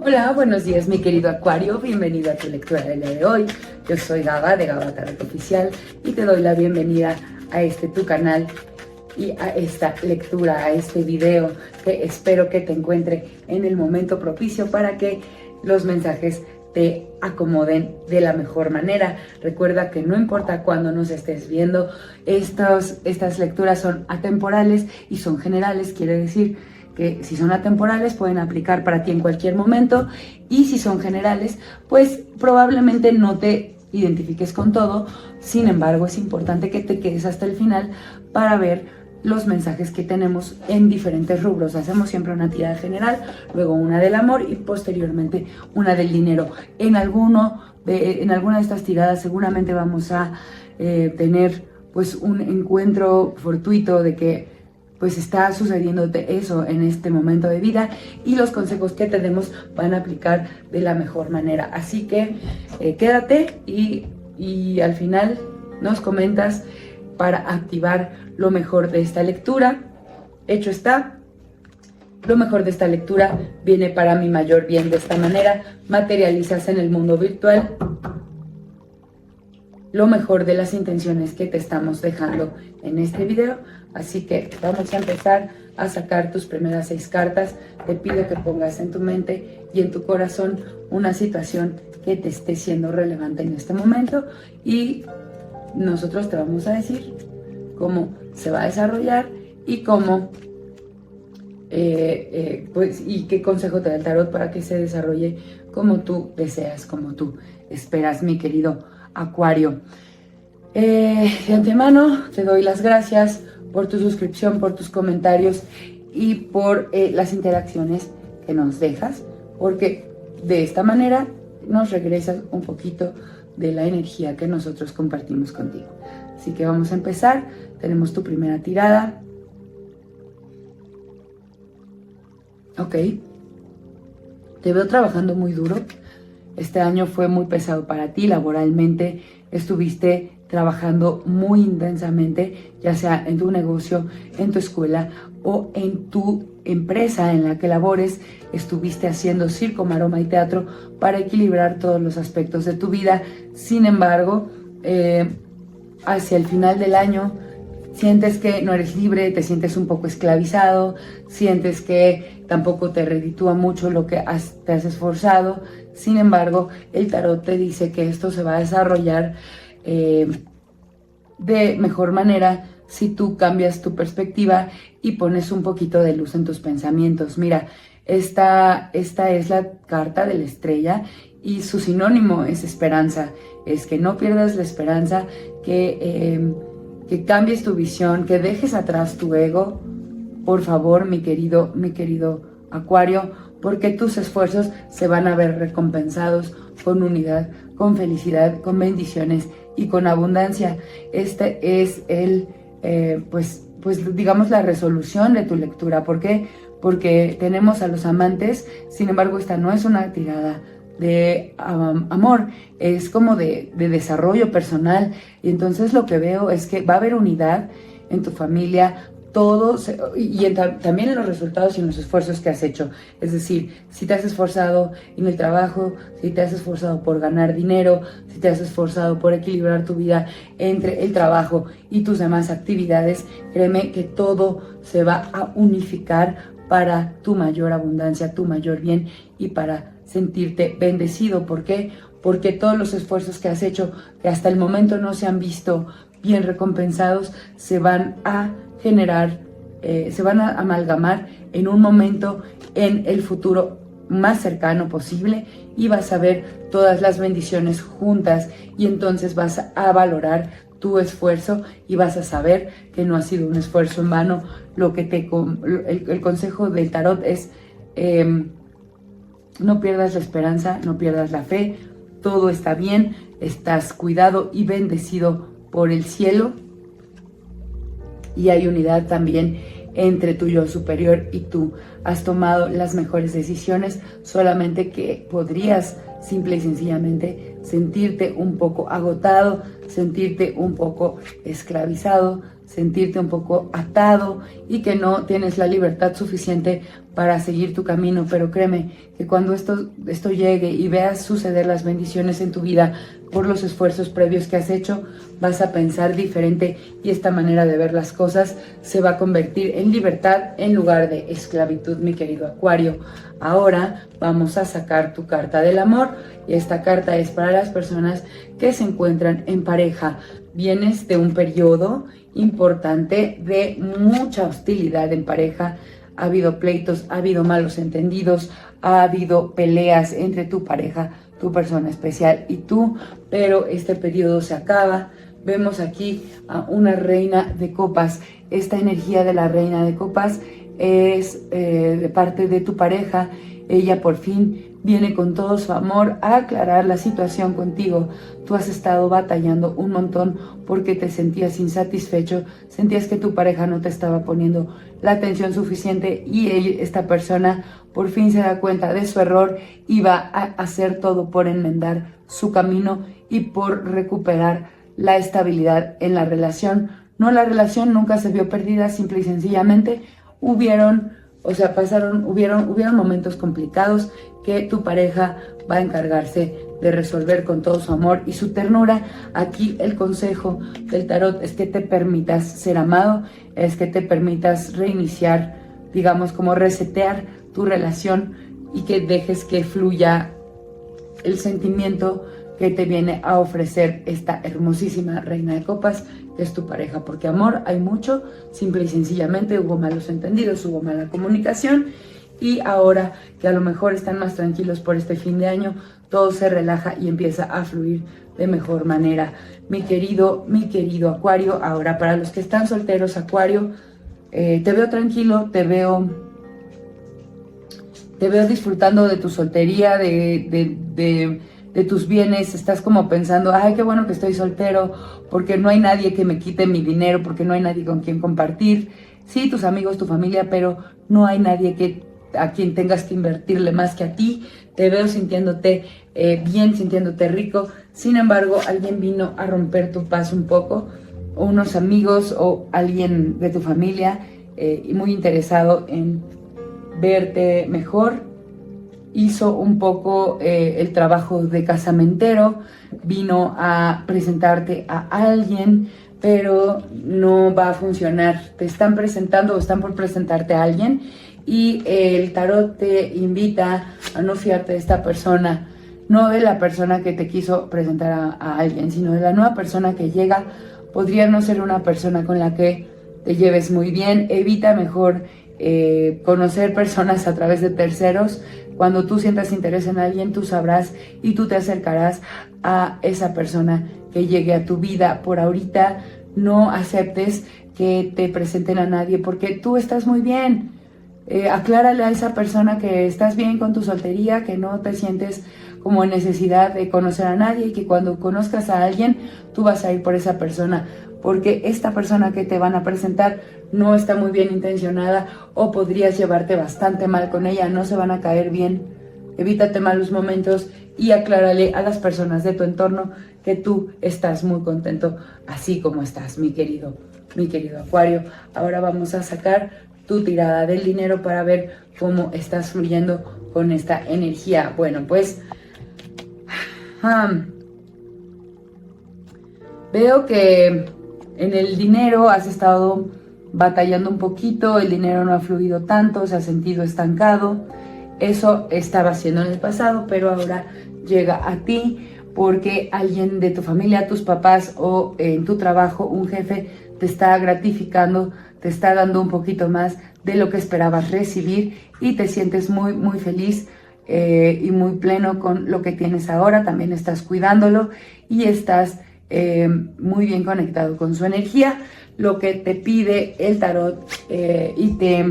Hola, buenos días mi querido Acuario, bienvenido a tu lectura del día de hoy. Yo soy Gaba de Gaba Tarot Oficial y te doy la bienvenida a tu canal y a esta lectura, a este video que espero que te encuentre en el momento propicio para que los mensajes te acomoden de la mejor manera. Recuerda que no importa cuándo nos estés viendo, estas lecturas son atemporales y son generales, quiere decir que si son atemporales pueden aplicar para ti en cualquier momento, y si son generales pues probablemente no te identifiques con todo. Sin embargo, es importante que te quedes hasta el final para ver los mensajes que tenemos en diferentes rubros. Hacemos siempre una tirada general, luego una del amor y posteriormente una del dinero. En alguna de estas tiradas seguramente vamos a tener pues un encuentro fortuito de que pues está sucediéndote eso en este momento de vida, y los consejos que te demos van a aplicar de la mejor manera. Así que quédate y al final nos comentas para activar lo mejor de esta lectura. Hecho está, lo mejor de esta lectura viene para mi mayor bien. De esta manera materializas en el mundo virtual lo mejor de las intenciones que te estamos dejando en este video. Así que vamos a empezar a sacar tus primeras 6 cartas. Te pido que pongas en tu mente y en tu corazón una situación que te esté siendo relevante en este momento, y nosotros te vamos a decir cómo se va a desarrollar y cómo pues, y qué consejo te da el tarot para que se desarrolle como tú deseas, como tú esperas, mi querido Acuario. De antemano te doy las gracias por tu suscripción, por tus comentarios y por las interacciones que nos dejas, porque de esta manera nos regresas un poquito de la energía que nosotros compartimos contigo. Así que vamos a empezar. Tenemos tu primera tirada. Ok. Te veo trabajando muy duro. Este año fue muy pesado para ti laboralmente. Estuviste trabajando muy intensamente, ya sea en tu negocio, en tu escuela o en tu empresa en la que labores. Estuviste haciendo circo, maroma y teatro para equilibrar todos los aspectos de tu vida. Sin embargo, hacia el final del año sientes que no eres libre, te sientes un poco esclavizado, sientes que tampoco te reditúa mucho lo que te has esforzado. Sin embargo, el tarot te dice que esto se va a desarrollar de mejor manera si tú cambias tu perspectiva y pones un poquito de luz en tus pensamientos. Mira, esta es la carta de la estrella y su sinónimo es esperanza. Es que no pierdas la esperanza, que cambies tu visión, que dejes atrás tu ego, por favor, mi querido Acuario, porque tus esfuerzos se van a ver recompensados con unidad, con felicidad, con bendiciones y con abundancia. Este es pues digamos la resolución de tu lectura. ¿Por qué? Porque tenemos a los amantes. Sin embargo, esta no es una tirada de amor, es como de desarrollo personal, y entonces lo que veo es que va a haber unidad en tu familia, también en los resultados y en los esfuerzos que has hecho. Es decir, si te has esforzado en el trabajo, si te has esforzado por ganar dinero, si te has esforzado por equilibrar tu vida entre el trabajo y tus demás actividades, créeme que todo se va a unificar para tu mayor abundancia, tu mayor bien y para sentirte bendecido. ¿Por qué? Porque todos los esfuerzos que has hecho, que hasta el momento no se han visto bien recompensados, se van a generar, se van a amalgamar en un momento en el futuro más cercano posible, y vas a ver todas las bendiciones juntas, y entonces vas a valorar tu esfuerzo y vas a saber que no ha sido un esfuerzo en vano. El consejo del tarot es no pierdas la esperanza, no pierdas la fe, todo está bien, estás cuidado y bendecido por el cielo, y hay unidad también entre tu yo superior y tú. Has tomado las mejores decisiones, solamente que podrías simple y sencillamente sentirte un poco agotado, sentirte un poco esclavizado, sentirte un poco atado y que no tienes la libertad suficiente para seguir tu camino, pero créeme que cuando esto llegue y veas suceder las bendiciones en tu vida por los esfuerzos previos que has hecho, vas a pensar diferente y esta manera de ver las cosas se va a convertir en libertad en lugar de esclavitud, mi querido Acuario. Ahora vamos a sacar tu carta del amor y esta carta es para las personas que se encuentran en pareja. Vienes de un periodo importante de mucha hostilidad en pareja. Ha habido pleitos, ha habido malos entendidos, ha habido peleas entre tu pareja, tu persona especial y tú, pero este periodo se acaba. Vemos aquí a una reina de copas. Esta energía de la reina de copas es de parte de tu pareja. Ella por fin viene con todo su amor a aclarar la situación contigo. Tú has estado batallando un montón porque te sentías insatisfecho, sentías que tu pareja no te estaba poniendo la atención suficiente y esta persona por fin se da cuenta de su error y va a hacer todo por enmendar su camino y por recuperar la estabilidad en la relación. No, la relación nunca se vio perdida, simple y sencillamente hubieron momentos complicados que tu pareja va a encargarse de resolver con todo su amor y su ternura. Aquí el consejo del tarot es que te permitas ser amado, es que te permitas reiniciar, digamos como resetear tu relación y que dejes que fluya el sentimiento que te viene a ofrecer esta hermosísima reina de copas, que es tu pareja, porque amor hay mucho, simple y sencillamente hubo malos entendidos, hubo mala comunicación y ahora que a lo mejor están más tranquilos por este fin de año, todo se relaja y empieza a fluir de mejor manera. Mi querido Acuario, ahora para los que están solteros, Acuario, te veo tranquilo, te veo disfrutando de tu soltería, de tus bienes. Estás como pensando, ay, qué bueno que estoy soltero, porque no hay nadie que me quite mi dinero, porque no hay nadie con quien compartir. Sí, tus amigos, tu familia, pero no hay nadie a quien tengas que invertirle más que a ti. Te veo sintiéndote bien, sintiéndote rico. Sin embargo, alguien vino a romper tu paz un poco, o unos amigos o alguien de tu familia, y muy interesado en verte mejor. Hizo un poco el trabajo de casamentero, vino a presentarte a alguien, pero no va a funcionar. Te están presentando o están por presentarte a alguien y el tarot te invita a no fiarte de esta persona, no de la persona que te quiso presentar a alguien, sino de la nueva persona que llega. Podría no ser una persona con la que te lleves muy bien. Evita mejor conocer personas a través de terceros. Cuando tú sientas interés en alguien, tú sabrás y tú te acercarás a esa persona que llegue a tu vida. Por ahorita no aceptes que te presenten a nadie porque tú estás muy bien. Aclárale a esa persona que estás bien con tu soltería, que no te sientes como en necesidad de conocer a nadie y que cuando conozcas a alguien, tú vas a ir por esa persona, porque esta persona que te van a presentar no está muy bien intencionada o podrías llevarte bastante mal con ella, no se van a caer bien. Evítate malos momentos y aclárale a las personas de tu entorno que tú estás muy contento así como estás, mi querido Acuario. Ahora vamos a sacar tu tirada del dinero para ver cómo estás fluyendo con esta energía. Bueno, pues veo que en el dinero has estado batallando un poquito, el dinero no ha fluido tanto, se ha sentido estancado. Eso estaba haciendo en el pasado, pero ahora llega a ti porque alguien de tu familia, tus papás o en tu trabajo, un jefe te está gratificando, te está dando un poquito más de lo que esperabas recibir y te sientes muy, muy feliz y muy pleno con lo que tienes ahora. También estás cuidándolo y estás muy bien conectado con su energía. Lo que te pide el tarot y te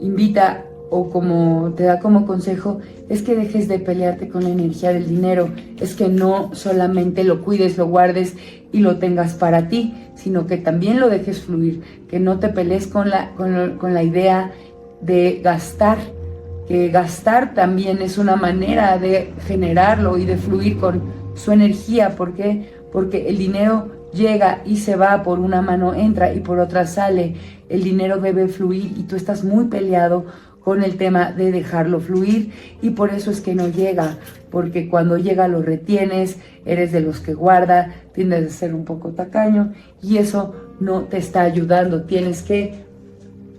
invita o como te da como consejo es que dejes de pelearte con la energía del dinero, es que no solamente lo cuides, lo guardes y lo tengas para ti, sino que también lo dejes fluir, que no te pelees con la idea de gastar, que gastar también es una manera de generarlo y de fluir con su energía. ¿Por qué? Porque el dinero llega y se va, por una mano entra y por otra sale. El dinero debe fluir y tú estás muy peleado con el tema de dejarlo fluir y por eso es que no llega, porque cuando llega lo retienes, eres de los que guarda, tiendes a ser un poco tacaño y eso no te está ayudando. Tienes que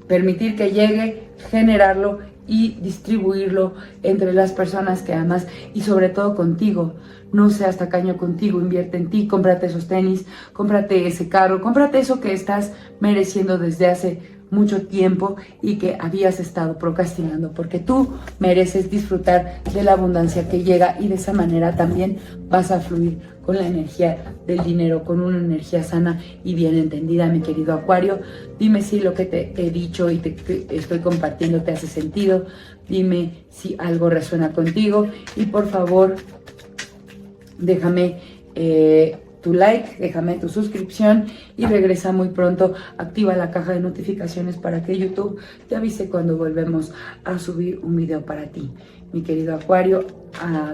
permitir que llegue, generarlo y distribuirlo entre las personas que amas y sobre todo contigo. No seas tacaño contigo, invierte en ti, cómprate esos tenis, cómprate ese carro, cómprate eso que estás mereciendo desde hace mucho tiempo y que habías estado procrastinando, porque tú mereces disfrutar de la abundancia que llega y de esa manera también vas a fluir con la energía del dinero, con una energía sana y bien entendida, mi querido Acuario. Dime si lo que te he dicho y te estoy compartiendo te hace sentido, dime si algo resuena contigo y por favor déjame tu like, déjame tu suscripción y regresa muy pronto. Activa la caja de notificaciones para que YouTube te avise cuando volvemos a subir un video para ti. Mi querido Acuario,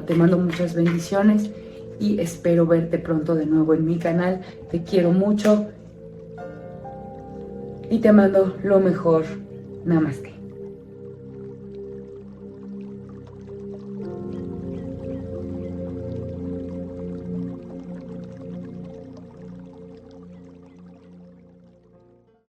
te mando muchas bendiciones y espero verte pronto de nuevo en mi canal. Te quiero mucho y te mando lo mejor. Namaste.